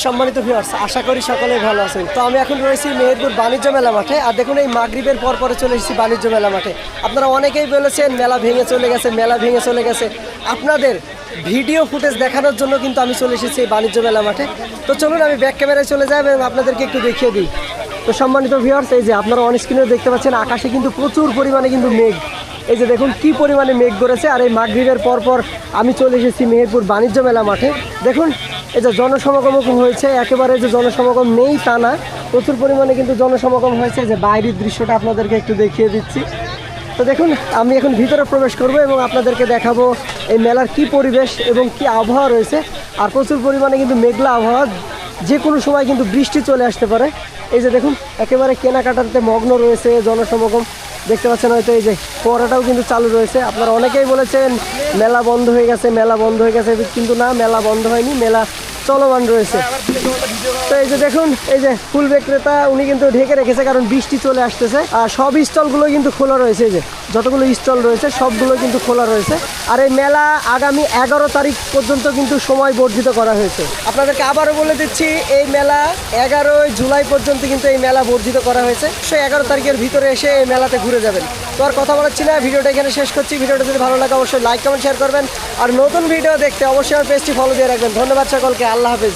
সম্মানিত ভিউয়ার্স, আশা করি সকলেই ভালো আছেন। তো আমি এখন রয়েছি মেহেরপুর বাণিজ্য মেলা মাঠে। আর দেখুন এই মাগরিবের পর পরে চলে এসেছি বাণিজ্য মেলা মাঠে। আপনারা অনেকেই বলেছেন মেলা ভেঙে চলে গেছে, মেলা ভেঙে চলে গেছে। আপনাদের ভিডিও ফুটেজ দেখানোর জন্য কিন্তু আমি চলে এসেছি এই বাণিজ্য মেলা মাঠে। তো চলুন আমি ব্যাক ক্যামেরায় চলে যাই এবং আপনাদেরকে একটু দেখিয়ে দিই। তো সম্মানিত ভিউয়ার্স, এই যে আপনারা অন স্ক্রিনে দেখতে পাচ্ছেন আকাশে কিন্তু প্রচুর পরিমাণে কিন্তু মেঘ। এই যে দেখুন কি পরিমাণে মেঘ করেছে। আর এই মাগরিবের পর আমি চলে এসেছি মেহেরপুর বাণিজ্য মেলা মাঠে। দেখুন এই যে জনসমাগম হয়েছে, একেবারে যে জনসমাগম নেই তা না, প্রচুর পরিমাণে কিন্তু জনসমাগম হয়েছে। যে বাইরের দৃশ্যটা আপনাদেরকে একটু দেখিয়ে দিচ্ছি। তো দেখুন আমি এখন ভিতরে প্রবেশ করব এবং আপনাদেরকে দেখাবো এই মেলার কি পরিবেশ এবং কি আবহাওয়া রয়েছে। আর প্রচুর পরিমাণে কিন্তু মেঘলা আবহাওয়া, যে কোনো সময় কিন্তু বৃষ্টি চলে আসতে পারে। এই যে দেখুন একেবারে কেনাকাটাতে মগ্ন রয়েছে জনসমাগম, দেখতে পাচ্ছেন হয়তো। এই যে পড়াটাও কিন্তু চালু রয়েছে। আপনারা অনেকেই বলেছেন মেলা বন্ধ হয়ে গেছে, মেলা বন্ধ হয়ে গেছে, কিন্তু না, মেলা বন্ধ হয়নি, মেলা চলমান রয়েছে। তো এই যে দেখুন এই যে ফুল বিক্রেতা উনি কিন্তু ঢেকে রেখেছে, কারণ বৃষ্টি চলে আসতেছে। আর সব স্টলগুলো কিন্তু খোলা রয়েছে। এই যে যতগুলো স্টল রয়েছে সবগুলো কিন্তু খোলা রয়েছে। আর এই মেলা আগামী 11 তারিখ পর্যন্ত কিন্তু সময় বর্ধিত করা হয়েছে। আপনাদেরকে আবারও বলে দিচ্ছি, এই মেলা 11 জুলাই পর্যন্ত কিন্তু এই মেলা বর্ধিত করা হয়েছে। সেই 11 তারিখের ভিতরে এসে এই মেলাতে ঘুরে যাবেন। তো আর কথা বলাচ্ছি না, ভিডিওটা এখানে শেষ করছি। ভিডিওটা যদি ভালো লাগে অবশ্যই লাইক কমেন্ট শেয়ার করবেন। আর নতুন ভিডিও দেখতে অবশ্যই আমার পেজটি ফলো দিয়ে রাখবেন। ধন্যবাদ সকলকে, আল্লাহ হাফেজ।